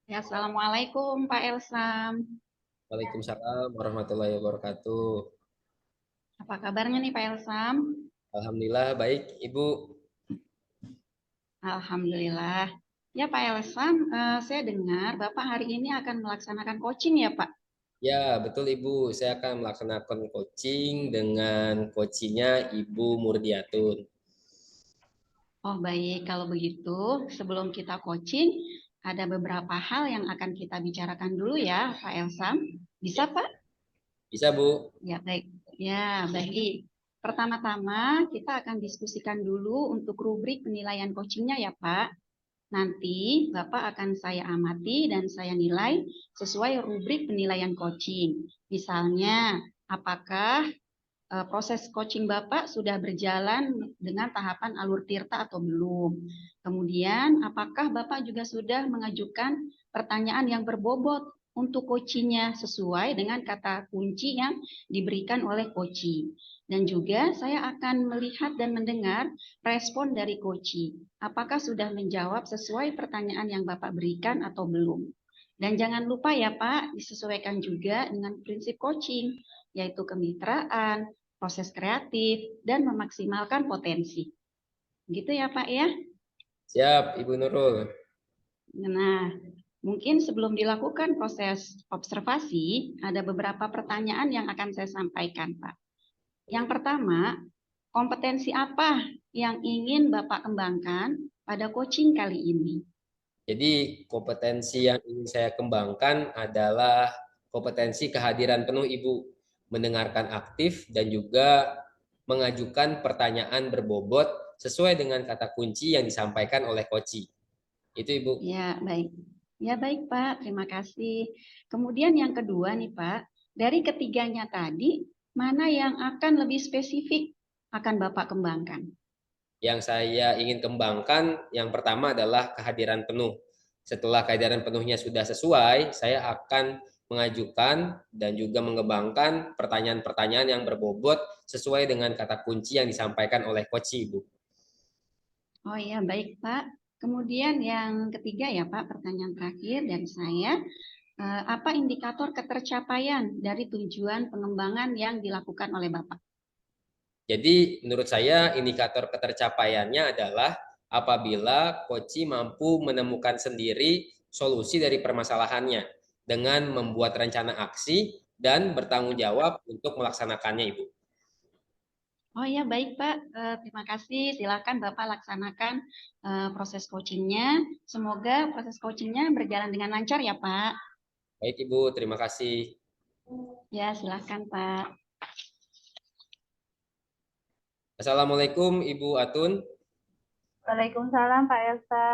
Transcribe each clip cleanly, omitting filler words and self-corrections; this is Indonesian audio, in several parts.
Ya, Assalamualaikum Pak Elsam. Waalaikumsalam warahmatullahi wabarakatuh. Apa kabarnya nih Pak Elsam? Alhamdulillah baik, Ibu. Alhamdulillah. Ya Pak Elsam, saya dengar Bapak hari ini akan melaksanakan coaching ya Pak? Ya, betul Ibu. Saya akan melaksanakan coaching dengan coachingnya Ibu Murdiatun. Oh baik, kalau begitu sebelum kita coaching, ada beberapa hal yang akan kita bicarakan dulu ya Pak Elsam. Bisa Pak? Bisa, Bu? Ya baik. Ya baik. Pertama-tama kita akan diskusikan dulu untuk rubrik penilaian coachingnya ya Pak. Nanti Bapak akan saya amati dan saya nilai sesuai rubrik penilaian coaching. Misalnya, apakah proses coaching Bapak sudah berjalan dengan tahapan alur tirta atau belum? Kemudian, apakah Bapak juga sudah mengajukan pertanyaan yang berbobot untuk coachingnya sesuai dengan kata kunci yang diberikan oleh coaching? Dan juga saya akan melihat dan mendengar respon dari coaching. Apakah sudah menjawab sesuai pertanyaan yang Bapak berikan atau belum? Dan jangan lupa ya Pak, disesuaikan juga dengan prinsip coaching, yaitu kemitraan, proses kreatif, dan memaksimalkan potensi. Gitu ya Pak ya. Siap, Ibu Nurul. Nah, mungkin sebelum dilakukan proses observasi, ada beberapa pertanyaan yang akan saya sampaikan Pak. Yang pertama, kompetensi apa yang ingin Bapak kembangkan pada coaching kali ini? Jadi, kompetensi yang ingin saya kembangkan adalah kompetensi kehadiran penuh Ibu, mendengarkan aktif dan juga mengajukan pertanyaan berbobot sesuai dengan kata kunci yang disampaikan oleh coach. Itu Ibu. Ya, baik. Ya, baik, Pak. Terima kasih. Kemudian yang kedua nih, Pak, dari ketiganya tadi, mana yang akan lebih spesifik akan Bapak kembangkan? Yang saya ingin kembangkan yang pertama adalah kehadiran penuh. Setelah kehadiran penuhnya sudah sesuai, saya akan mengajukan dan juga mengembangkan pertanyaan-pertanyaan yang berbobot sesuai dengan kata kunci yang disampaikan oleh coach Ibu. Oh iya, baik, Pak. Kemudian yang ketiga ya, Pak, pertanyaan terakhir dari saya. Apa indikator ketercapaian dari tujuan pengembangan yang dilakukan oleh Bapak? Jadi menurut saya indikator ketercapaiannya adalah apabila coach mampu menemukan sendiri solusi dari permasalahannya dengan membuat rencana aksi dan bertanggung jawab untuk melaksanakannya, Ibu. Oh ya, baik Pak. Terima kasih. Silakan Bapak laksanakan proses coachingnya. Semoga proses coachingnya berjalan dengan lancar ya Pak. Baik, Ibu, terima kasih. Ya, silakan Pak. Assalamualaikum Ibu Atun. Waalaikumsalam Pak Elsa.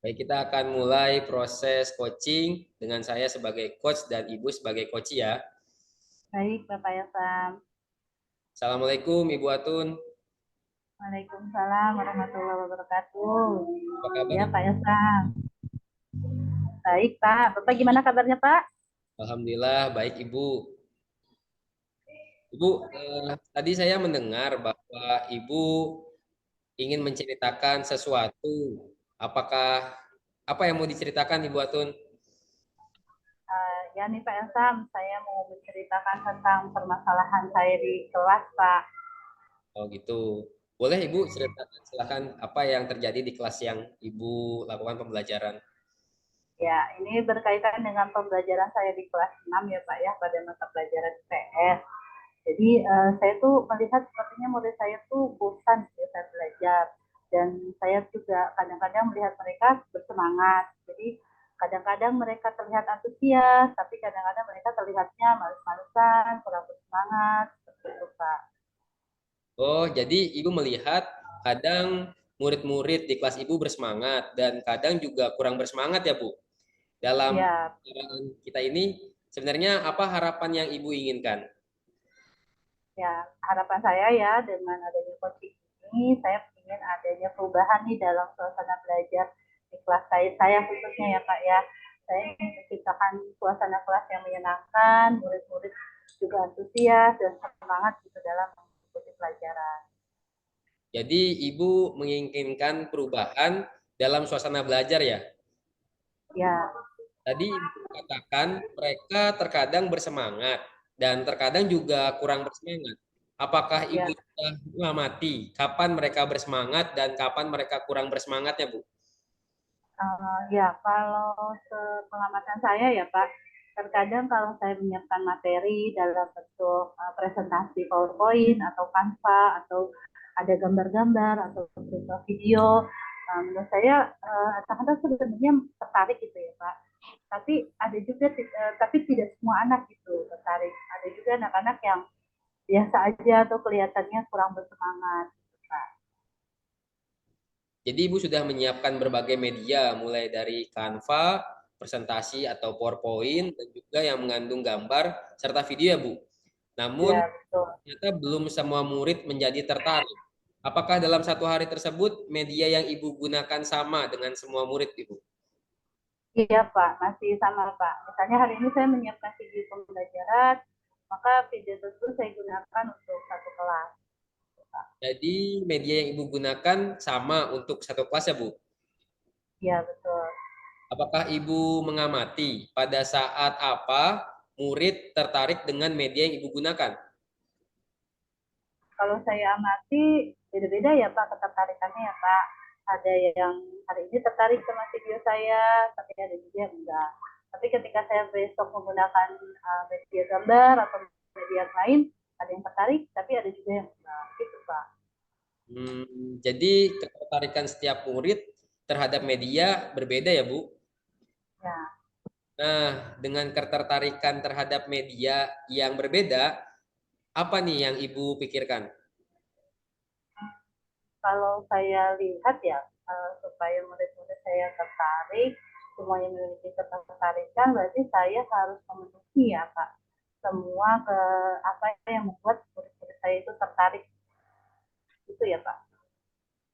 Baik, kita akan mulai proses coaching dengan saya sebagai coach dan Ibu sebagai coach ya. Baik Bapak Elsa. Assalamualaikum Ibu Atun. Waalaikumsalam warahmatullahi wabarakatuh. Apa kabar Ya Ibu? Pak Elsa. Baik Pak. Bapak gimana kabarnya Pak? Alhamdulillah baik Ibu. Ibu, tadi saya mendengar bahwa Ibu ingin menceritakan sesuatu. Apakah apa yang mau diceritakan Ibu Atun? Ya nih Pak Elsa, saya mau menceritakan tentang permasalahan saya di kelas Pak. Oh gitu. Boleh Ibu ceritakan silakan apa yang terjadi di kelas yang Ibu lakukan pembelajaran. Ya, ini berkaitan dengan pembelajaran saya di kelas 6 ya Pak ya, pada mata pelajaran PS. Jadi saya tuh melihat sepertinya murid saya tuh bosan ya saya belajar, dan saya juga kadang-kadang melihat mereka bersemangat. Jadi kadang-kadang mereka terlihat antusias, tapi kadang-kadang mereka terlihatnya males-malesan, kurang bersemangat, seperti itu Pak. Oh, jadi Ibu melihat kadang murid-murid di kelas Ibu bersemangat dan kadang juga kurang bersemangat ya, Bu. Dalam Ya, pembelajaran kita ini sebenarnya apa harapan yang Ibu inginkan? ya harapan saya ya dengan adanya coaching ini, saya ingin adanya perubahan nih dalam suasana belajar di kelas saya khususnya ya Kak ya. Saya ingin menciptakan suasana kelas yang menyenangkan, murid-murid juga antusias dan semangat gitu dalam mengikuti pelajaran. Jadi Ibu menginginkan perubahan dalam suasana belajar ya? Ya, Tadi Ibu katakan mereka terkadang bersemangat dan terkadang juga kurang bersemangat. Apakah Ya, Ibu sudah mengamati kapan mereka bersemangat dan kapan mereka kurang bersemangatnya, Bu? ya kalau sepengamatan saya ya Pak, terkadang kalau saya menyiapkan materi dalam bentuk presentasi PowerPoint atau Canva atau ada gambar-gambar atau bentuk video, menurut saya anak-anak sebenarnya tertarik gitu ya Pak. Tapi ada juga tapi tidak semua anak gitu tertarik. Ada juga anak-anak yang biasa aja atau kelihatannya kurang bersemangat. Pak. Jadi Ibu sudah menyiapkan berbagai media, mulai dari Canva, presentasi atau PowerPoint, dan juga yang mengandung gambar serta video ya Bu. Namun Ya betul. ternyata belum semua murid menjadi tertarik. Apakah dalam satu hari tersebut media yang Ibu gunakan sama dengan semua murid Ibu? Iya Pak, masih sama Pak. Misalnya hari ini saya menyiapkan video pembelajaran, maka video tersebut saya gunakan untuk satu kelas. Jadi media yang Ibu gunakan sama untuk satu kelas ya Bu? Iya betul. Apakah Ibu mengamati pada saat apa murid tertarik dengan media yang Ibu gunakan? Kalau saya amati beda-beda ya Pak ketertarikannya ya Pak. Ada yang hari ini tertarik sama video saya, tapi ada juga yang enggak. Tapi ketika saya besok menggunakan media gambar atau media lain, ada yang tertarik, tapi ada juga yang enggak. Gitu Pak. Jadi ketertarikan setiap murid terhadap media berbeda ya Bu? Ya, Nah, dengan ketertarikan terhadap media yang berbeda, apa nih yang Ibu pikirkan? kalau saya lihat ya, supaya murid-murid saya tertarik, semuanya memiliki ketertarikan, berarti saya harus memenuhi ya Kak, semua ke apa yang membuat murid-murid saya itu tertarik, itu ya Pak.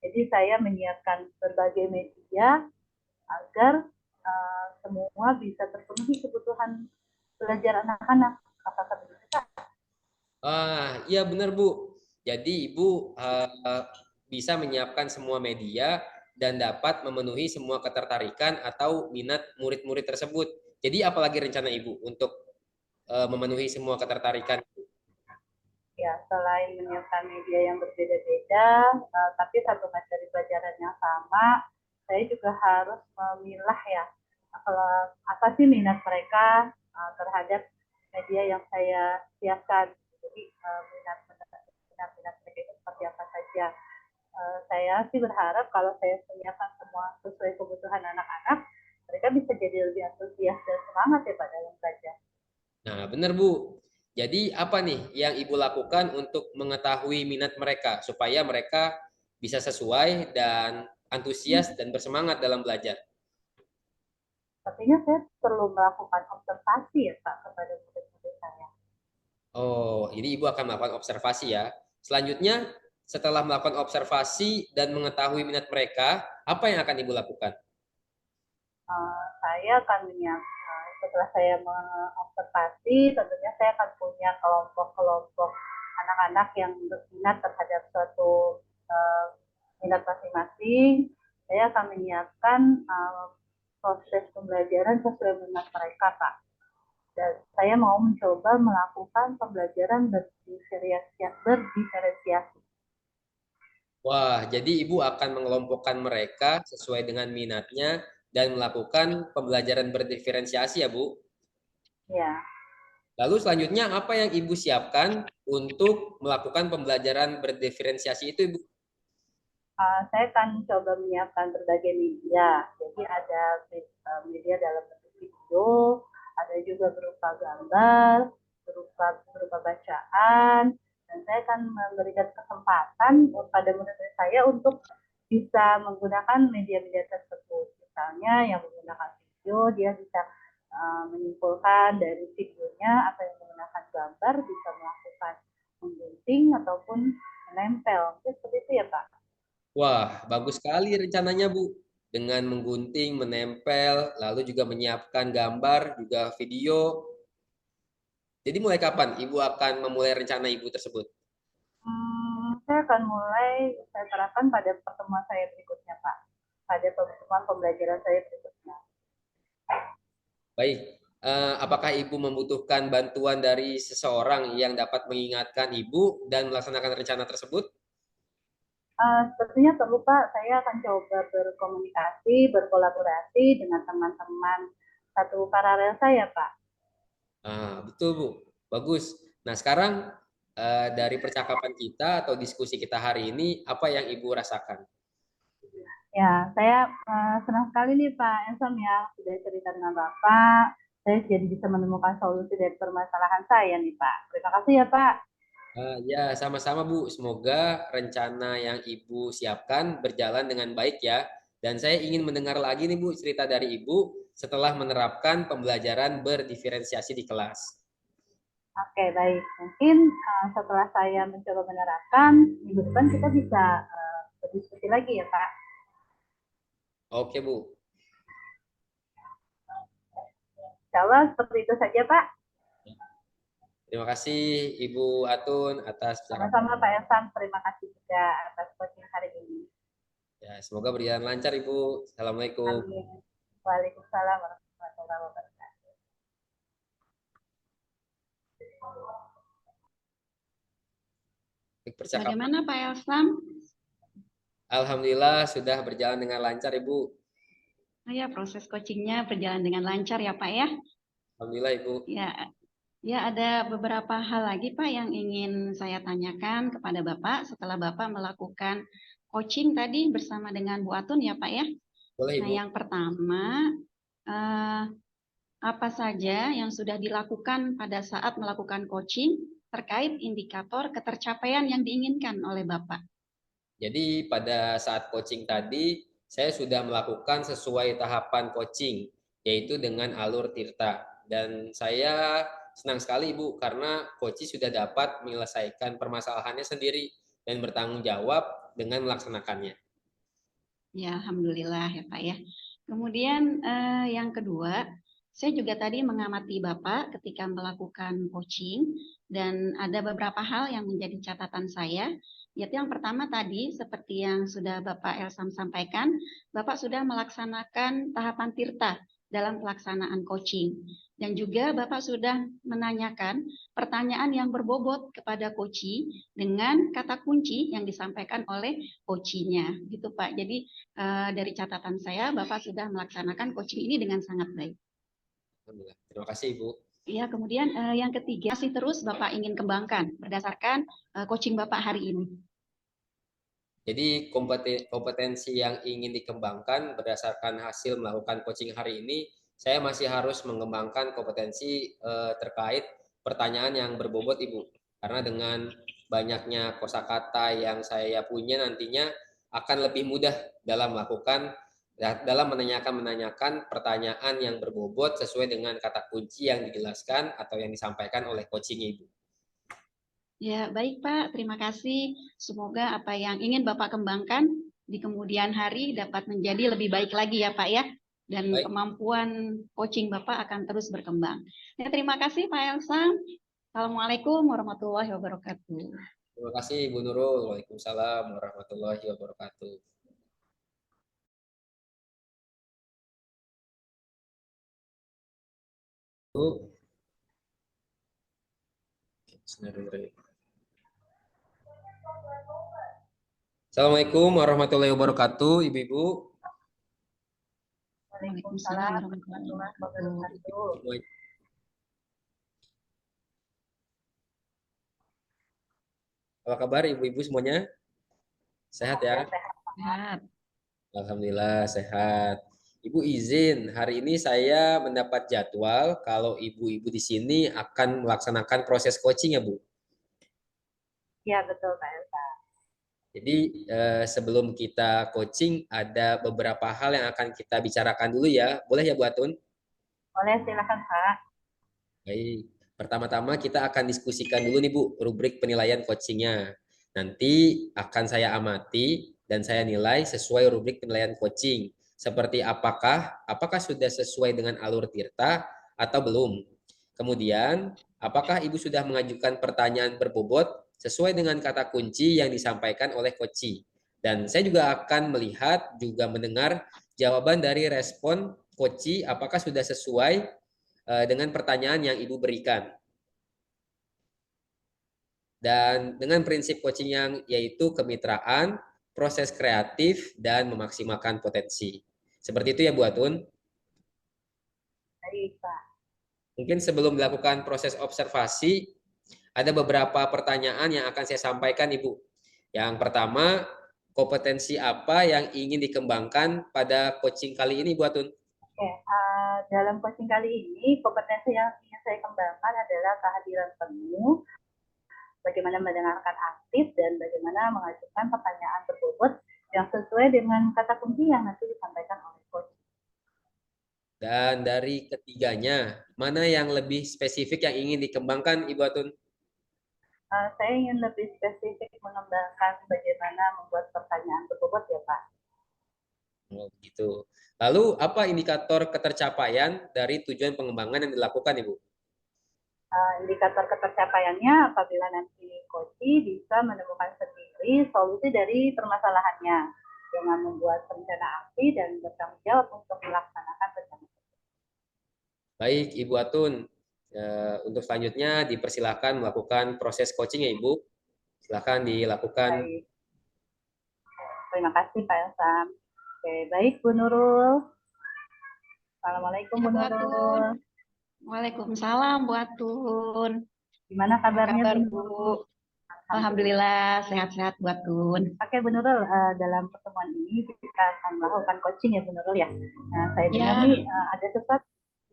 Jadi saya menyiapkan berbagai media agar semua bisa terpenuhi kebutuhan belajar anak-anak. Apakah begitu Kak? Iya benar Bu. Jadi Ibu bisa menyiapkan semua media dan dapat memenuhi semua ketertarikan atau minat murid-murid tersebut. Jadi apalagi rencana Ibu untuk memenuhi semua ketertarikan? Ya, selain menyiapkan media yang berbeda-beda, tapi satu materi pelajaran yang sama, saya juga harus memilah ya, kalau apa sih minat mereka terhadap media yang saya siapkan. Jadi minat mereka itu seperti apa saja. Saya sih berharap kalau saya menyiapkan semua sesuai kebutuhan anak-anak, mereka bisa jadi lebih antusias dan semangat ya Pak dalam belajar. Nah, benar Bu. Jadi apa nih yang Ibu lakukan untuk mengetahui minat mereka supaya mereka bisa sesuai dan antusias dan bersemangat dalam belajar? Sepertinya saya perlu melakukan observasi ya Pak kepada murid-murid saya. Oh, jadi Ibu akan melakukan observasi ya. Selanjutnya, setelah melakukan observasi dan mengetahui minat mereka, apa yang akan Ibu lakukan? Saya akan setelah saya mengobservasi, tentunya saya akan punya kelompok-kelompok anak-anak yang berminat terhadap suatu uh, minat masing-masing. Saya akan menyiapkan proses pembelajaran sesuai minat mereka, Pak. Dan saya mau mencoba melakukan pembelajaran berdiferensiasi. Wah, jadi Ibu akan mengelompokkan mereka sesuai dengan minatnya dan melakukan pembelajaran berdiferensiasi ya, Bu. Ya, Lalu selanjutnya apa yang Ibu siapkan untuk melakukan pembelajaran berdiferensiasi itu, Ibu? saya akan coba menyiapkan berbagai media. Jadi ada media dalam bentuk video, ada juga berupa gambar, berupa bacaan, dan saya akan memberikan kesempatan pada murid-murid saya untuk bisa menggunakan media-media tersebut. Misalnya yang menggunakan video, dia bisa menyimpulkan dari videonya atau yang menggunakan gambar bisa melakukan menggunting ataupun menempel. Seperti itu ya Pak. Wah, bagus sekali rencananya, Bu. Dengan menggunting, menempel, lalu juga menyiapkan gambar, juga video. Jadi mulai kapan Ibu akan memulai rencana Ibu tersebut? Saya akan saya terapkan pada pertemuan saya berikutnya, Pak. Pada pertemuan pembelajaran saya berikutnya. Baik. Apakah Ibu membutuhkan bantuan dari seseorang yang dapat mengingatkan Ibu dan melaksanakan rencana tersebut? Sepertinya perlu Pak, saya akan coba berkomunikasi, berkolaborasi dengan teman-teman satu paralel saya Pak. Betul Bu, bagus. Nah sekarang dari percakapan kita atau diskusi kita hari ini, apa yang Ibu rasakan? Ya, saya senang sekali nih Pak Ensom ya, sudah cerita dengan Bapak. Saya jadi bisa menemukan solusi dari permasalahan saya nih Pak. Terima kasih ya Pak. Ya, sama-sama Bu. Semoga rencana yang Ibu siapkan berjalan dengan baik ya. Dan saya ingin mendengar lagi nih Bu cerita dari Ibu setelah menerapkan pembelajaran berdiferensiasi di kelas. Oke, baik. Mungkin setelah saya mencoba menerapkan, minggu depan kita bisa berdiskusi lagi ya Pak. Oke Bu. Insya Allah seperti itu saja Pak. Terima kasih Ibu Atun atas percakapan. Sama-sama Pak Elsan, terima kasih juga atas coaching hari ini. Ya, semoga berjalan lancar Ibu. Assalamualaikum. Amin. Waalaikumsalam warahmatullahi wabarakatuh. Percakapan. Bagaimana Pak Elsam? Alhamdulillah sudah berjalan dengan lancar Ibu. Ya, proses coachingnya berjalan dengan lancar ya Pak ya. Alhamdulillah Ibu. Ya, ya ada beberapa hal lagi Pak yang ingin saya tanyakan kepada Bapak setelah Bapak melakukan coaching tadi bersama dengan Bu Atun ya Pak ya. Boleh Nah, Ibu. yang pertama, apa saja yang sudah dilakukan pada saat melakukan coaching terkait indikator ketercapaian yang diinginkan oleh Bapak? Jadi pada saat coaching tadi, saya sudah melakukan sesuai tahapan coaching, yaitu dengan alur Tirta. Dan saya senang sekali Ibu, karena coaching sudah dapat menyelesaikan permasalahannya sendiri dan bertanggung jawab dengan melaksanakannya. Ya, alhamdulillah ya Pak ya. Kemudian yang kedua, saya juga tadi mengamati Bapak ketika melakukan coaching dan ada beberapa hal yang menjadi catatan saya. Yaitu yang pertama tadi seperti yang sudah Bapak Elsam sampaikan, Bapak sudah melaksanakan tahapan tirta dalam pelaksanaan coaching. Dan juga Bapak sudah menanyakan pertanyaan yang berbobot kepada coachee dengan kata kunci yang disampaikan oleh coachee-nya. Gitu Pak. Jadi dari catatan saya, Bapak sudah melaksanakan coaching ini dengan sangat baik. Alhamdulillah. Terima kasih Ibu. Ya, kemudian yang ketiga, masih terus Bapak ingin kembangkan berdasarkan coaching Bapak hari ini. Jadi kompetensi yang ingin dikembangkan berdasarkan hasil melakukan coaching hari ini, saya masih harus mengembangkan kompetensi terkait pertanyaan yang berbobot Ibu. Karena dengan banyaknya kosakata yang saya punya nantinya akan lebih mudah dalam melakukan dalam menanyakan pertanyaan yang berbobot sesuai dengan kata kunci yang dijelaskan atau yang disampaikan oleh coaching Ibu. Ya, baik Pak. Terima kasih. Semoga apa yang ingin Bapak kembangkan di kemudian hari dapat menjadi lebih baik lagi ya Pak ya. Dan Baik. kemampuan coaching Bapak akan terus berkembang. Ya, terima kasih Pak Elsa. Assalamualaikum warahmatullahi wabarakatuh. Terima kasih Bu Nurul. Waalaikumsalam warahmatullahi wabarakatuh. Bu. Assalamualaikum warahmatullahi wabarakatuh, Ibu-ibu. Waalaikumsalam warahmatullahi wabarakatuh. Apa kabar Ibu-ibu semuanya? Sehat ya? Sehat. Alhamdulillah sehat. Ibu izin, hari ini saya mendapat jadwal kalau ibu-ibu di sini akan melaksanakan proses coaching ya Bu. Ya betul Pak Elsa. Jadi sebelum kita coaching ada beberapa hal yang akan kita bicarakan dulu ya. Boleh ya Bu Atun? Boleh silakan Pak. Baik. Pertama-tama kita akan diskusikan dulu nih Bu, rubrik penilaian coachingnya. Nanti akan saya amati dan saya nilai sesuai rubrik penilaian coaching. Seperti apakah sudah sesuai dengan alur Tirta atau belum. Kemudian, apakah Ibu sudah mengajukan pertanyaan berbobot sesuai dengan kata kunci yang disampaikan oleh coachee. Dan saya juga akan melihat, juga mendengar jawaban dari respon coachee apakah sudah sesuai dengan pertanyaan yang Ibu berikan. Dan dengan prinsip coaching yang yaitu kemitraan, proses kreatif, dan memaksimalkan potensi. Seperti itu ya Bu Atun. Baik, Pak. Mungkin sebelum melakukan proses observasi, ada beberapa pertanyaan yang akan saya sampaikan Ibu. Yang pertama, kompetensi apa yang ingin dikembangkan pada coaching kali ini Bu Atun? Oke, dalam coaching kali ini kompetensi yang ingin saya kembangkan adalah kehadiran penuh, bagaimana mendengarkan aktif, dan bagaimana mengajukan pertanyaan berbobot yang sesuai dengan kata kunci yang nanti disampaikan oleh coach. Dan dari ketiganya, mana yang lebih spesifik yang ingin dikembangkan Ibu Atun? Saya ingin lebih spesifik mengembangkan bagaimana membuat pertanyaan berbobot ya Pak. Oh, gitu. Lalu apa indikator ketercapaian dari tujuan pengembangan yang dilakukan Ibu? Indikator ketercapaiannya apabila nanti coachi bisa menemukan sendiri solusi dari permasalahannya dengan membuat rencana aksi dan bertanggung jawab untuk melaksanakan rencana. Baik, Ibu Atun. Untuk selanjutnya dipersilakan melakukan proses coaching ya Ibu. Silakan dilakukan. Baik. Terima kasih Pak Elsam. Oke, baik Bu Nurul. Assalamualaikum Ya, Bu Bu Nurul. Atun. Waalaikumsalam Bu Atun. Gimana Apa kabarnya kabar Bu Bu? Nurul? Alhamdulillah sehat-sehat Bu Atun. Oke Bu Nurul, dalam pertemuan ini kita akan melakukan coaching ya Bu Nurul ya. Nah, saya dengar Ya, nih ada sesuatu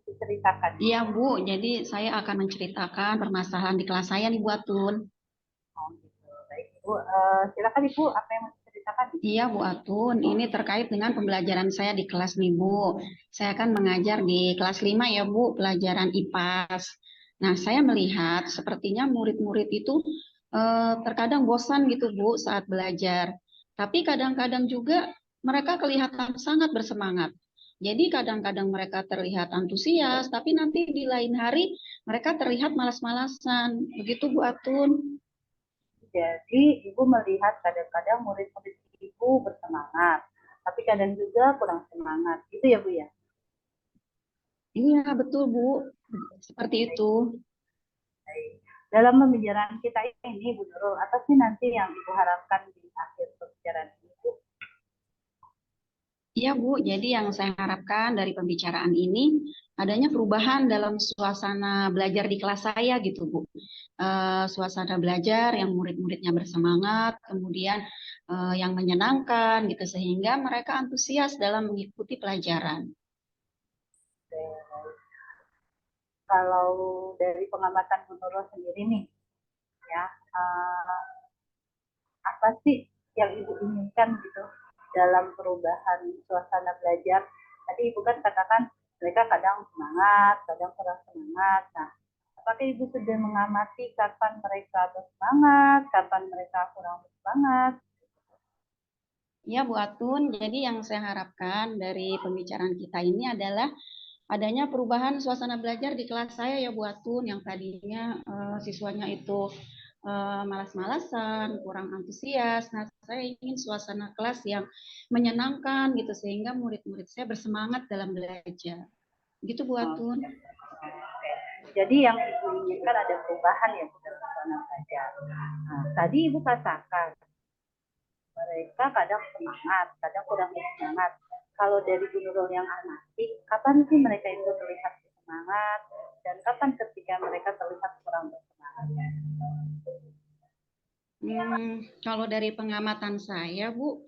diceritakan. iya Bu. Jadi saya akan menceritakan permasalahan di kelas saya nih Bu Atun. Oh, gitu. Baik Ibu, silakan Ibu apa yang mau diceritakan? Iya Bu Atun, ini terkait dengan pembelajaran saya di kelas nih Bu. Saya akan mengajar di kelas 5 ya Bu, pelajaran IPAS. Nah, saya melihat sepertinya murid-murid itu terkadang bosan gitu Bu saat belajar. Tapi kadang-kadang juga mereka kelihatan sangat bersemangat. Jadi kadang-kadang mereka terlihat antusias, tapi nanti di lain hari mereka terlihat malas-malasan. Begitu Bu Atun. Jadi Ibu melihat kadang-kadang murid-murid Ibu bersemangat, tapi kadang juga kurang semangat. Gitu ya Bu ya? Iya, betul Bu. Seperti itu. Baik. Dalam pembicaraan kita ini Bu Nurul, apa sih nanti yang Ibu harapkan di akhir pembicaraan ini Bu? Iya Bu, jadi yang saya harapkan dari pembicaraan ini adanya perubahan dalam suasana belajar di kelas saya gitu Bu. Suasana belajar yang murid-muridnya bersemangat, kemudian yang menyenangkan gitu sehingga mereka antusias dalam mengikuti pelajaran. Kalau dari pengamatan Bu Nurul sendiri nih, ya apa sih yang Ibu inginkan gitu dalam perubahan suasana belajar? Tadi Ibu kan katakan mereka kadang semangat, kadang kurang semangat. Nah, apakah Ibu sudah mengamati kapan mereka bersemangat, kapan mereka kurang bersemangat? Ya Bu Atun, jadi yang saya harapkan dari pembicaraan kita ini adalah adanya perubahan suasana belajar di kelas saya ya Bu Atun, yang tadinya siswanya itu malas-malasan, kurang antusias. Nah, saya ingin suasana kelas yang menyenangkan gitu sehingga murid-murid saya bersemangat dalam belajar. Gitu Bu Atun. Oke. Jadi yang Ibu inginkan ada perubahan ya dalam suasana belajar. Nah, tadi Ibu katakan mereka kadang semangat, kadang kurang semangat. Kalau dari Bu Nurul yang amati, kapan sih mereka itu terlihat semangat dan kapan ketika mereka terlihat kurang bersemangat? Kalau dari pengamatan saya, Bu,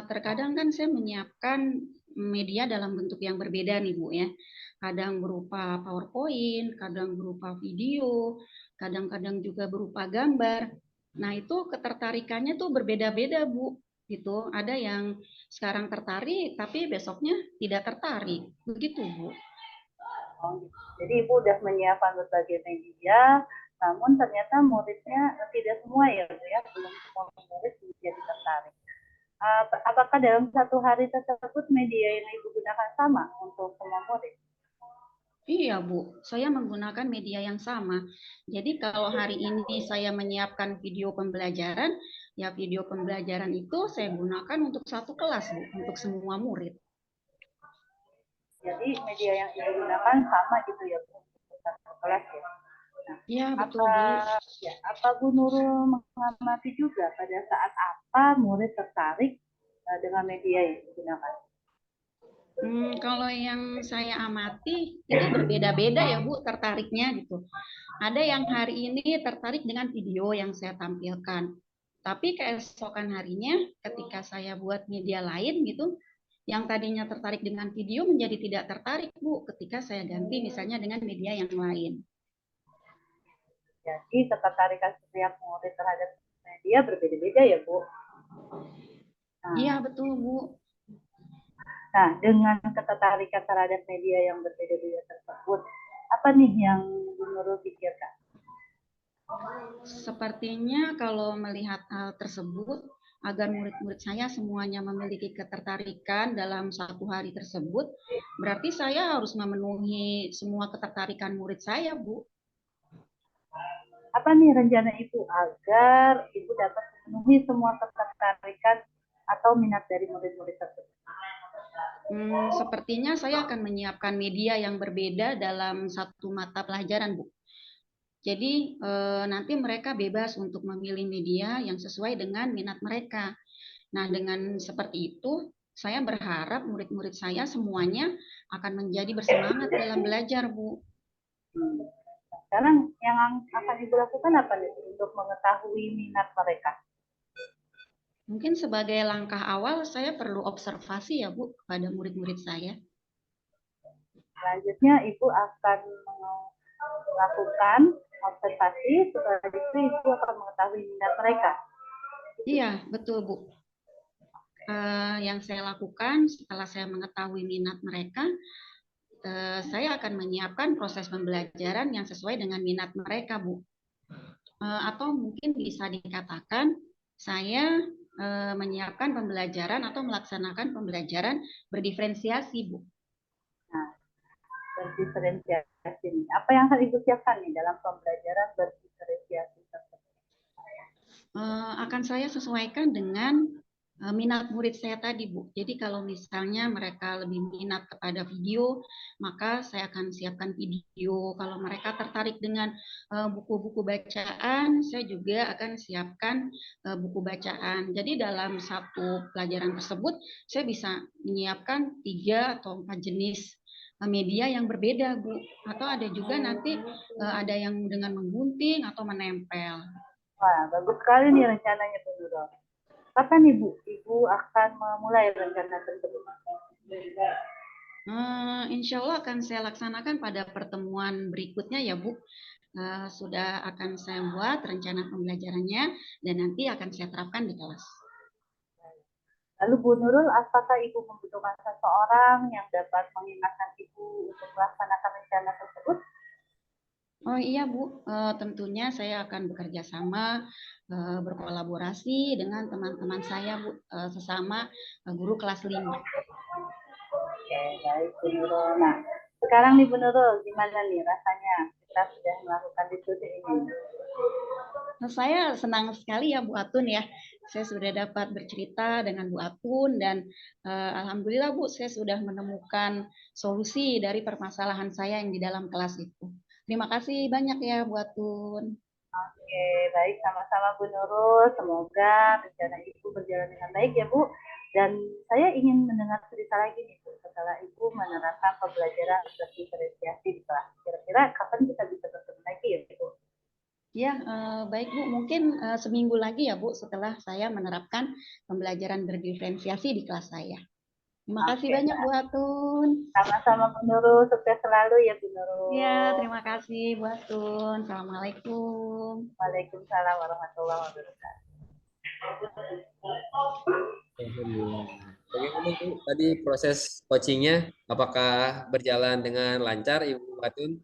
terkadang kan saya menyiapkan media dalam bentuk yang berbeda nih, Bu ya. Kadang berupa PowerPoint, kadang berupa video, kadang-kadang juga berupa gambar. Nah, itu ketertarikannya tuh berbeda-beda, Bu. Gitu. Ada yang sekarang tertarik, tapi besoknya tidak tertarik. Begitu, Bu. Oh, jadi Ibu udah menyiapkan berbagai media, namun ternyata muridnya tidak semua ya, Bu ya, belum semua murid menjadi tertarik. Apakah dalam satu hari tersebut media yang Ibu gunakan sama untuk semua murid? Iya, Bu. Saya menggunakan media yang sama. Jadi kalau hari ini saya menyiapkan video pembelajaran, ya video pembelajaran itu saya gunakan untuk satu kelas, Bu, untuk semua murid. Jadi media yang Ibu gunakan sama gitu ya Bu, untuk satu kelas ya. Nah, Iya, betul, apa Bu. ya, apa Bu Nurul mengamati juga pada saat apa murid tertarik dengan media yang digunakan? Kalau yang saya amati itu berbeda-beda ya Bu tertariknya gitu. Ada yang hari ini tertarik dengan video yang saya tampilkan. Tapi keesokan harinya ketika saya buat media lain gitu, yang tadinya tertarik dengan video menjadi tidak tertarik Bu ketika saya ganti misalnya dengan media yang lain. Jadi ketertarikan setiap murid terhadap media berbeda-beda ya Bu. Iya Nah, betul Bu. nah, dengan ketertarikan terhadap media yang berbeda-beda tersebut, apa nih yang Bu Nurul pikirkan? Sepertinya kalau melihat hal tersebut, agar murid-murid saya semuanya memiliki ketertarikan dalam satu hari tersebut, berarti saya harus memenuhi semua ketertarikan murid saya, Bu. Apa nih rencana Ibu agar Ibu dapat memenuhi semua ketertarikan atau minat dari murid-murid tersebut? Sepertinya saya akan menyiapkan media yang berbeda dalam satu mata pelajaran, Bu. Jadi nanti mereka bebas untuk memilih media yang sesuai dengan minat mereka. Nah, dengan seperti itu, saya berharap murid-murid saya semuanya akan menjadi bersemangat dalam belajar, Bu. Sekarang yang akan Ibu lakukan apa nih untuk mengetahui minat mereka? Mungkin sebagai langkah awal, saya perlu observasi ya, Bu, kepada murid-murid saya. Selanjutnya Ibu akan melakukan observasi, setelah itu Ibu akan mengetahui minat mereka. Iya, betul, Bu. Yang saya lakukan setelah saya mengetahui minat mereka, saya akan menyiapkan proses pembelajaran yang sesuai dengan minat mereka, Bu. Atau mungkin bisa dikatakan saya menyiapkan pembelajaran atau melaksanakan pembelajaran berdiferensiasi, Bu. Nah, berdiferensiasi. Apa yang akan Ibu siapkan nih dalam pembelajaran berdiferensiasi tersebut? Akan saya sesuaikan dengan minat murid saya tadi, Bu. Jadi kalau misalnya mereka lebih minat kepada video, maka saya akan siapkan video. Kalau mereka tertarik dengan buku-buku bacaan, saya juga akan siapkan buku bacaan. Jadi dalam satu pelajaran tersebut, saya bisa menyiapkan 3 atau 4 jenis media yang berbeda, Bu. Atau ada juga nanti ada yang dengan menggunting atau menempel. Wah, bagus sekali nih rencananya Bu Nurul. Kapan nih Bu, Ibu akan memulai rencana tersebut? Insya Allah akan saya laksanakan pada pertemuan berikutnya ya Bu. Sudah akan saya buat rencana pembelajarannya dan nanti akan saya terapkan di kelas. Lalu Bu Nurul, apakah Ibu membutuhkan seseorang yang dapat mengingatkan Ibu untuk melaksanakan rencana tersebut? Oh iya Bu, tentunya saya akan bekerja sama, berkolaborasi dengan teman-teman saya Bu, sesama guru kelas 5. Oke, baik Bu Nurul. Nah, sekarang nih Bu Nurul, gimana nih rasanya kita sudah melakukan diskusi ini? Saya senang sekali ya Bu Atun ya. Saya sudah dapat bercerita dengan Bu Atun dan alhamdulillah Bu saya sudah menemukan solusi dari permasalahan saya yang di dalam kelas itu. Terima kasih banyak ya Bu Atun. Oke, baik sama-sama Bu Nurul. Semoga rencana Ibu berjalan dengan baik ya Bu. Dan saya ingin mendengar cerita lagi nih Bu, setelah Ibu menerapkan pembelajaran berdiferensiasi di kelas. Kira-kira kapan kita bisa bertemu lagi ya Bu? Ya, baik Bu, mungkin seminggu lagi ya Bu setelah saya menerapkan pembelajaran berdiferensiasi di kelas saya. Terima kasih Oke, banyak Bu Atun. sama-sama Bu Nurul. Sukses selalu ya Bu Ya, Nurul. terima kasih Bu Atun. Assalamualaikum. Waalaikumsalam warahmatullahi wabarakatuh. Alhamdulillah. Bagaimana Bu tadi proses coachingnya? Apakah berjalan dengan lancar Ibu Atun?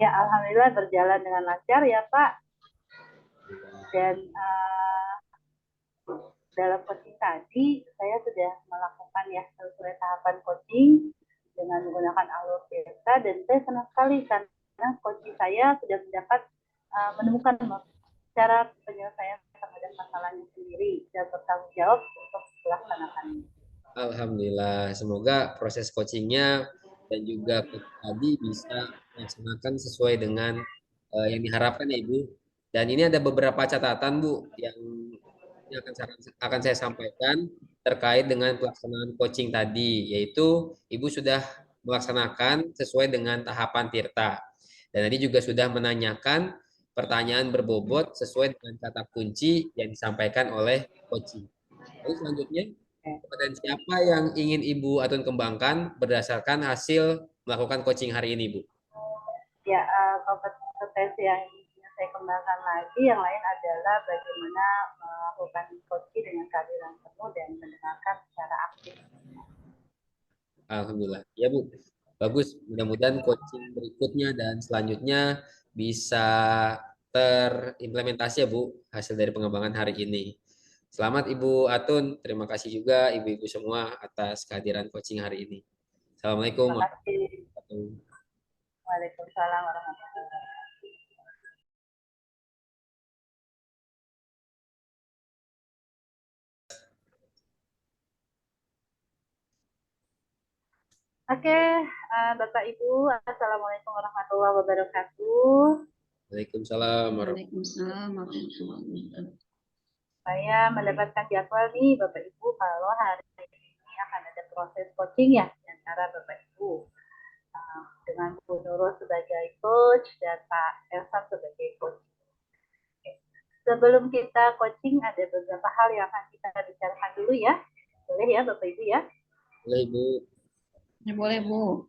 Ya, Alhamdulillah berjalan dengan lancar ya Pak. Dan dalam coaching tadi, saya sudah melakukan ya sesuai tahapan coaching dengan menggunakan alur desa dan saya senang sekali karena coaching saya sudah mendapat menemukan cara penyelesaian terhadap masalahnya sendiri dan bertanggung jawab untuk melaksanakannya. Alhamdulillah, semoga proses coachingnya dan juga coach tadi bisa melaksanakan sesuai dengan yang diharapkan ya Ibu. Dan ini ada beberapa catatan Bu yang ini akan saya sampaikan terkait dengan pelaksanaan coaching tadi, yaitu Ibu sudah melaksanakan sesuai dengan tahapan Tirta. Dan tadi juga sudah menanyakan pertanyaan berbobot sesuai dengan kata kunci yang disampaikan oleh coaching. Lalu selanjutnya, kompetensi apa yang ingin Ibu Atun kembangkan berdasarkan hasil melakukan coaching hari ini, Bu? Ya, kompetensi yang ingin saya kembangkan lagi yang lain adalah bagaimana melakukan coaching dengan kehadiran penuh dan mendengarkan secara aktif. Alhamdulillah. Ya, Bu. Bagus. Mudah-mudahan coaching berikutnya dan selanjutnya bisa terimplementasi ya, Bu, hasil dari pengembangan hari ini. Selamat Ibu Atun. Terima kasih juga Ibu-Ibu semua atas kehadiran coaching hari ini. Assalamualaikum Terima kasih. warahmatullahi wabarakatuh. Waalaikumsalam warahmatullahi wabarakatuh. Oke, Bapak Ibu, Assalamualaikum warahmatullahi wabarakatuh. Waalaikumsalam warahmatullahi Waalaikumsalam warahmatullahi wabarakatuh. Saya mendapatkan jadwal nih Bapak Ibu kalau hari ini akan ada proses coaching ya antara Bapak Ibu dengan Bu Nurul sebagai coach dan Pak Elsa sebagai coach. Sebelum kita coaching ada beberapa hal yang akan kita bicarakan dulu ya. Boleh ya Bapak Ibu ya? Boleh, Ibu. Ya, boleh, Bu.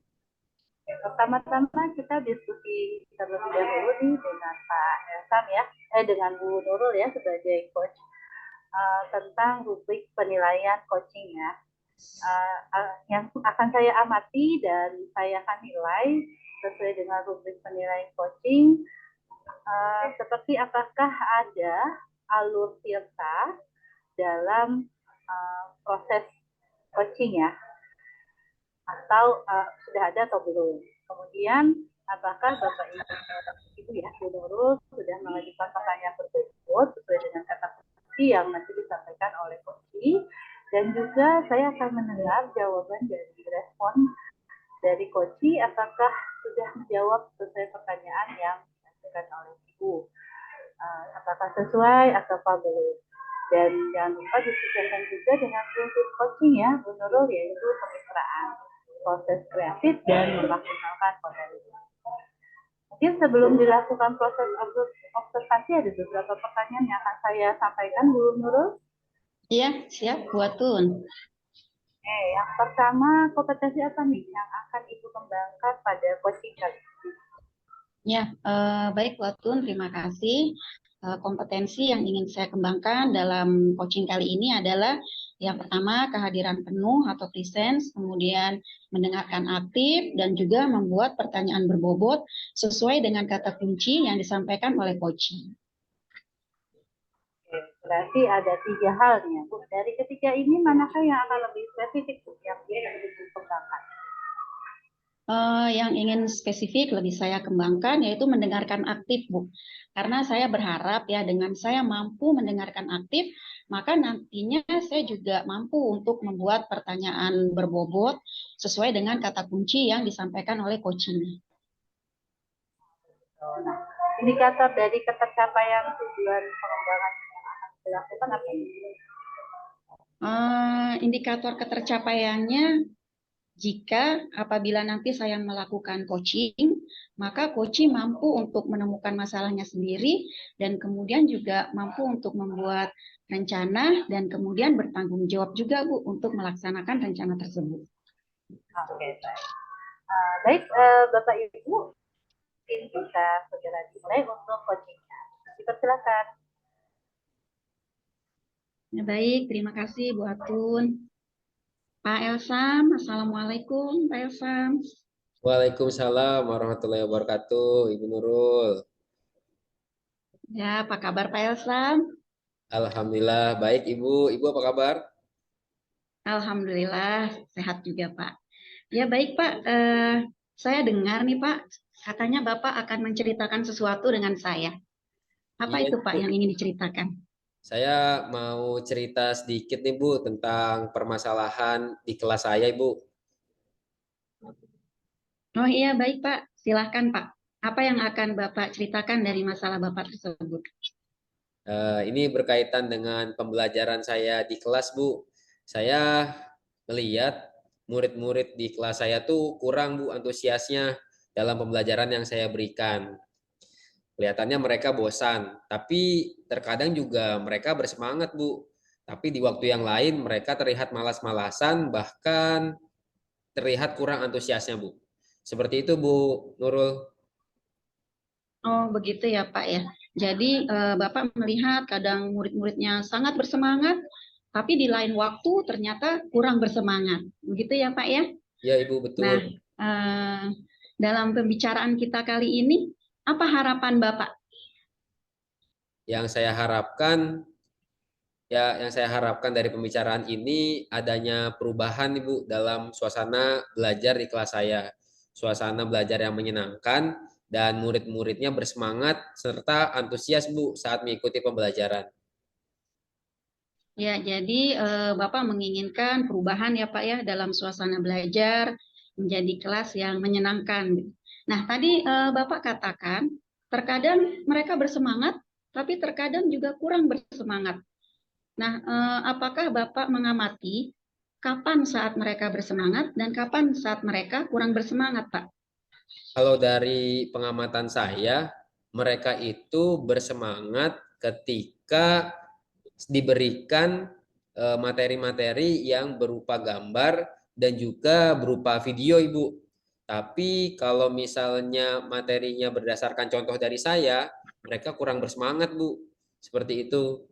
Pertama-tama kita diskusi terlebih dahulu nih dengan Pak Elsan ya, dengan Bu Nurul ya sebagai coach tentang rubrik penilaian coaching ya. Yang akan saya amati dan saya akan nilai sesuai dengan rubrik penilaian coaching seperti apakah ada alur Tirta dalam proses coaching ya, atau sudah ada atau belum. Kemudian apakah Bapak Ibu ya Bu Nurul sudah mengajukan pertanyaan berbobot sesuai dengan kata kunci yang nanti disampaikan oleh coach, dan juga saya akan mendengar jawaban dari respon dari coach apakah sudah menjawab sesuai pertanyaan yang disampaikan oleh Ibu, apakah sesuai atau belum. Dan jangan lupa disesuaikan juga dengan prinsip coaching ya Bu Nurul, yaitu kemitraan, proses kreatif, dan memaksimalkan potensi. Mungkin sebelum dilakukan proses observasi ada beberapa pertanyaan yang akan saya sampaikan Bu Nurul. Iya, siap, Bu Atun. Yang pertama, kompetensi apa nih yang akan Ibu kembangkan pada coaching kali ini? Ya, baik Bu Atun, terima kasih. Kompetensi yang ingin saya kembangkan dalam coaching kali ini adalah yang pertama kehadiran penuh atau presence, kemudian mendengarkan aktif dan juga membuat pertanyaan berbobot sesuai dengan kata kunci yang disampaikan oleh coaching. Berarti ada 3 hal nih ya Bu. Dari ketiga ini manakah yang akan lebih spesifik Bu yang ingin Ibu kembangkan? Yang ingin spesifik lebih saya kembangkan yaitu mendengarkan aktif, Bu. Karena saya berharap ya dengan saya mampu mendengarkan aktif, maka nantinya saya juga mampu untuk membuat pertanyaan berbobot sesuai dengan kata kunci yang disampaikan oleh coaching. Nah, indikator dari ketercapaian tujuan pengembangan yang akan dilakukan apa ini? Indikator ketercapaiannya jika apabila nanti saya melakukan coaching, maka coaching mampu untuk menemukan masalahnya sendiri dan kemudian juga mampu untuk membuat rencana dan kemudian bertanggung jawab juga Bu untuk melaksanakan rencana tersebut. Oke, baik. Baik, Bapak Ibu, mungkin bisa segera dimulai untuk coachingnya. Dipersilakan. Ya, baik, terima kasih Bu Atun. Pak Elsam, Assalamualaikum Pak Elsam. Waalaikumsalam warahmatullahi wabarakatuh, Ibu Nurul. Ya, apa kabar Pak Elsam? Alhamdulillah baik Ibu. Ibu apa kabar? Alhamdulillah sehat juga Pak. Ya baik Pak, saya dengar nih Pak, katanya Bapak akan menceritakan sesuatu dengan saya. Apa Iya, itu Pak Bu. yang ingin diceritakan? Saya mau cerita sedikit nih Bu tentang permasalahan di kelas saya Ibu. Oh iya, baik Pak. Silahkan Pak. Apa yang akan Bapak ceritakan dari masalah Bapak tersebut? Ini berkaitan dengan pembelajaran saya di kelas Bu. Saya melihat murid-murid di kelas saya tuh kurang Bu antusiasnya dalam pembelajaran yang saya berikan. Kelihatannya mereka bosan, tapi terkadang juga mereka bersemangat Bu. Tapi di waktu yang lain mereka terlihat malas-malasan, bahkan terlihat kurang antusiasnya Bu. Seperti itu Bu Nurul. Oh, begitu ya Pak ya. Jadi Bapak melihat kadang murid-muridnya sangat bersemangat, tapi di lain waktu ternyata kurang bersemangat. Begitu ya Pak ya. Ya Ibu betul. Nah, eh, dalam pembicaraan kita kali ini, apa harapan Bapak? Yang saya harapkan yang saya harapkan dari pembicaraan ini adanya perubahan Ibu dalam suasana belajar di kelas saya. Suasana belajar yang menyenangkan dan murid-muridnya bersemangat serta antusias Bu saat mengikuti pembelajaran. Ya, jadi Bapak menginginkan perubahan ya Pak ya dalam suasana belajar menjadi kelas yang menyenangkan. Nah, tadi Bapak katakan terkadang mereka bersemangat, tapi terkadang juga kurang bersemangat. Nah, apakah Bapak mengamati kapan saat mereka bersemangat dan kapan saat mereka kurang bersemangat, Pak? Kalau dari pengamatan saya, mereka itu bersemangat ketika diberikan materi-materi yang berupa gambar dan juga berupa video, Ibu. Tapi kalau misalnya materinya berdasarkan contoh dari saya, mereka kurang bersemangat, Bu. Seperti itu.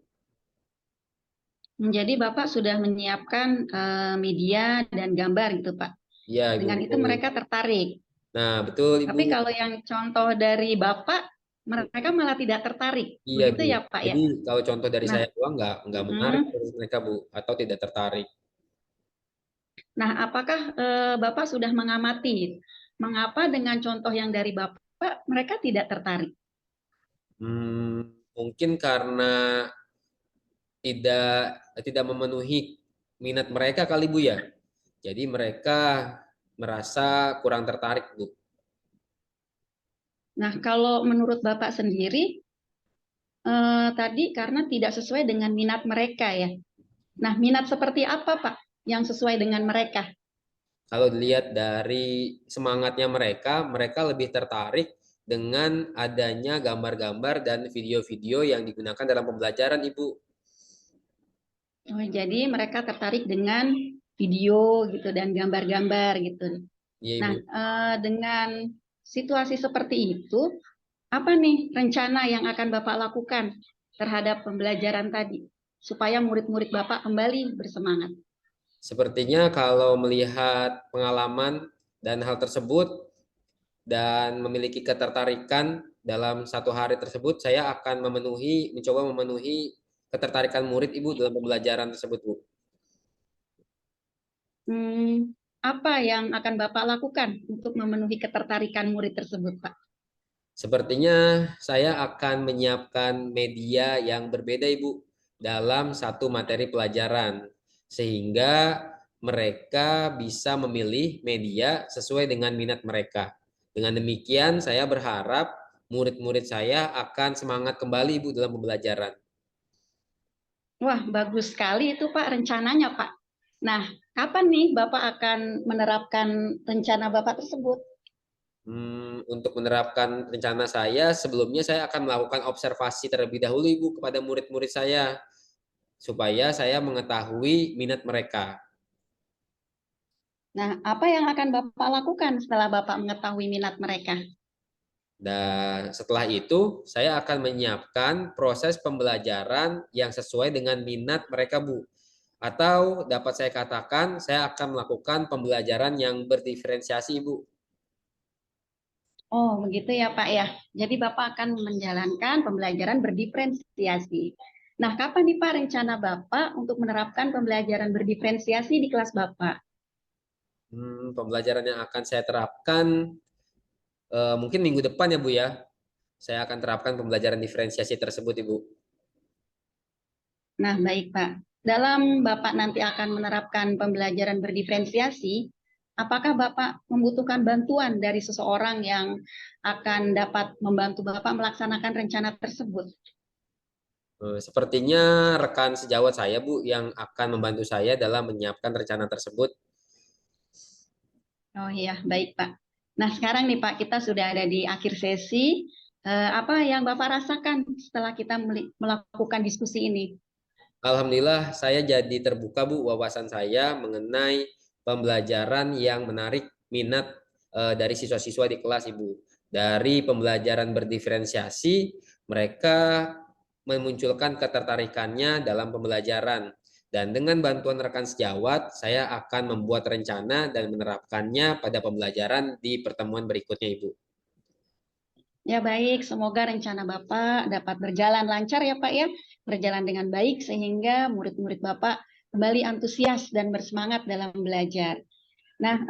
Jadi Bapak sudah menyiapkan media dan gambar gitu, Pak. Iya, Ibu, Dengan itu betul. mereka tertarik. Nah, betul, Ibu. Tapi kalau yang contoh dari Bapak, mereka malah tidak tertarik. Iya, Begitu Bu. ya, Pak ya? Jadi kalau contoh dari Nah, saya doang nggak menarik mm, menurut mereka, Bu, atau tidak tertarik. nah apakah Bapak sudah mengamati mengapa dengan contoh yang dari Bapak mereka tidak tertarik? Mungkin karena tidak tidak memenuhi minat mereka kali Bu ya. Jadi mereka merasa kurang tertarik Bu. Nah, kalau menurut Bapak sendiri, tadi karena tidak sesuai dengan minat mereka ya. Nah, minat seperti apa Pak yang sesuai dengan mereka? Kalau dilihat dari semangatnya mereka, mereka lebih tertarik dengan adanya gambar-gambar dan video-video yang digunakan dalam pembelajaran Ibu. Oh, jadi mereka tertarik dengan video gitu dan gambar-gambar gitu. Iya Nah, Ibu. dengan situasi seperti itu, apa nih rencana yang akan Bapak lakukan terhadap pembelajaran tadi supaya murid-murid Bapak kembali bersemangat? Sepertinya kalau melihat pengalaman dan hal tersebut dan memiliki ketertarikan dalam satu hari tersebut, saya akan mencoba memenuhi ketertarikan murid Ibu dalam pembelajaran tersebut, Bu. Apa yang akan Bapak lakukan untuk memenuhi ketertarikan murid tersebut, Pak? Sepertinya saya akan menyiapkan media yang berbeda, Ibu, dalam satu materi pelajaran, sehingga mereka bisa memilih media sesuai dengan minat mereka. Dengan demikian, saya berharap murid-murid saya akan semangat kembali, Ibu, dalam pembelajaran. Wah, bagus sekali itu Pak rencananya, Pak. Nah, kapan nih Bapak akan menerapkan rencana Bapak tersebut? Untuk menerapkan rencana saya, sebelumnya saya akan melakukan observasi terlebih dahulu, Ibu, kepada murid-murid saya, supaya saya mengetahui minat mereka. Nah, apa yang akan Bapak lakukan setelah Bapak mengetahui minat mereka? Dan setelah itu, saya akan menyiapkan proses pembelajaran yang sesuai dengan minat mereka, Bu. Atau dapat saya katakan, saya akan melakukan pembelajaran yang berdiferensiasi, Bu. Oh, begitu ya Pak ya. Jadi Bapak akan menjalankan pembelajaran berdiferensiasi. Nah, kapan nih Pak rencana Bapak untuk menerapkan pembelajaran berdiferensiasi di kelas Bapak? Pembelajaran yang akan saya terapkan mungkin minggu depan ya, Bu ya. Saya akan terapkan pembelajaran diferensiasi tersebut, Ibu. Nah, baik Pak. Dalam Bapak nanti akan menerapkan pembelajaran berdiferensiasi, apakah Bapak membutuhkan bantuan dari seseorang yang akan dapat membantu Bapak melaksanakan rencana tersebut? Sepertinya rekan sejawat saya, Bu, yang akan membantu saya dalam menyiapkan rencana tersebut. Oh iya, baik Pak. Nah, sekarang nih Pak, kita sudah ada di akhir sesi. Apa yang Bapak rasakan setelah kita melakukan diskusi ini? Alhamdulillah, saya jadi terbuka, Bu, wawasan saya mengenai pembelajaran yang menarik minat dari siswa-siswa di kelas, Ibu. Dari pembelajaran berdiferensiasi, mereka memunculkan ketertarikannya dalam pembelajaran. Dan dengan bantuan rekan sejawat, saya akan membuat rencana dan menerapkannya pada pembelajaran di pertemuan berikutnya, Ibu. Ya baik, semoga rencana Bapak dapat berjalan lancar ya Pak ya, berjalan dengan baik sehingga murid-murid Bapak kembali antusias dan bersemangat dalam belajar. Nah,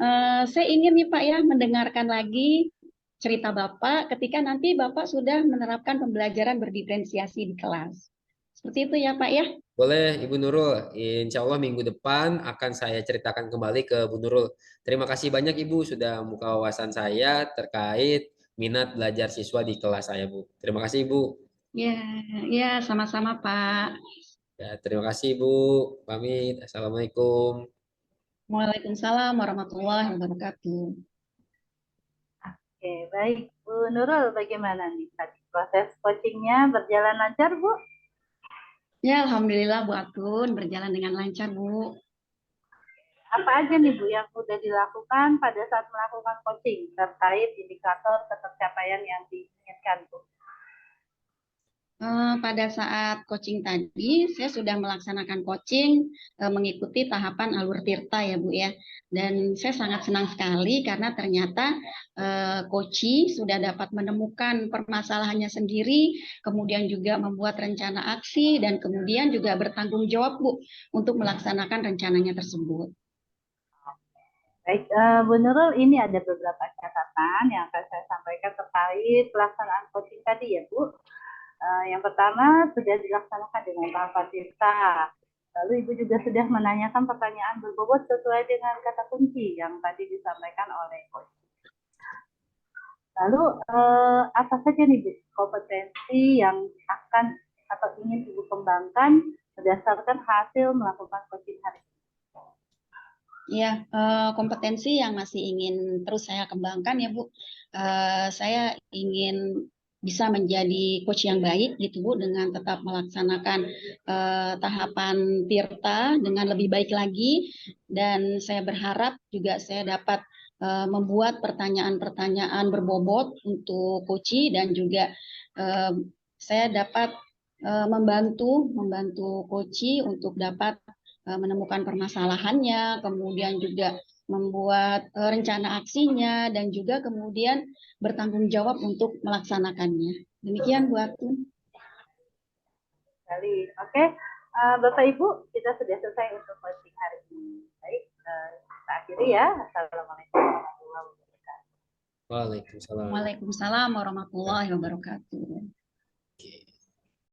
saya ingin nih Pak ya mendengarkan lagi cerita Bapak ketika nanti Bapak sudah menerapkan pembelajaran berdiferensiasi di kelas. Seperti itu ya Pak ya. Boleh, Ibu Nurul. Insya Allah minggu depan akan saya ceritakan kembali ke Bu Nurul. Terima kasih banyak Ibu sudah membuka wawasan saya terkait minat belajar siswa di kelas saya, Bu. Terima kasih Ibu. Ya, ya sama-sama Pak. Ya, terima kasih Ibu. Pamit. Assalamualaikum. Waalaikumsalam warahmatullahi wabarakatuh. Oke, baik. Bu Nurul, bagaimana nih tadi proses coachingnya berjalan lancar, Bu? Ya, Alhamdulillah Bu Atun berjalan dengan lancar Bu. Apa aja nih Bu yang sudah dilakukan pada saat melakukan coaching terkait indikator ketercapaian yang diinginkan, Bu? Pada saat coaching tadi, saya sudah melaksanakan coaching mengikuti tahapan alur tirta ya Bu ya. Dan saya sangat senang sekali karena ternyata coaching sudah dapat menemukan permasalahannya sendiri, kemudian juga membuat rencana aksi, dan kemudian juga bertanggung jawab Bu untuk melaksanakan rencananya tersebut. Baik, Bu Nurul, ini ada beberapa catatan yang akan saya sampaikan terkait pelaksanaan coaching tadi ya Bu. Yang pertama sudah dilaksanakan dengan tahapan tirta. Lalu Ibu juga sudah menanyakan pertanyaan berbobot sesuai dengan kata kunci yang tadi disampaikan oleh coach. Lalu apa saja nih Bu kompetensi yang akan atau ingin Ibu kembangkan berdasarkan hasil melakukan coaching hari ini? Ya, kompetensi yang masih ingin terus saya kembangkan ya Bu. Saya ingin bisa menjadi coach yang baik gitu Bu, dengan tetap melaksanakan tahapan tirta dengan lebih baik lagi, dan saya berharap juga saya dapat membuat pertanyaan-pertanyaan berbobot untuk coach, dan juga saya dapat membantu coach untuk dapat menemukan permasalahannya, kemudian juga membuat rencana aksinya, dan juga kemudian bertanggung jawab untuk melaksanakannya. Demikian Bu Atun. Sekali. Oke, Bapak Ibu, kita sudah selesai untuk coaching hari ini. Baik, kita akhiri ya. Assalamualaikum warahmatullahi wabarakatuh. Waalaikumsalam. Waalaikumsalam warahmatullahi wabarakatuh.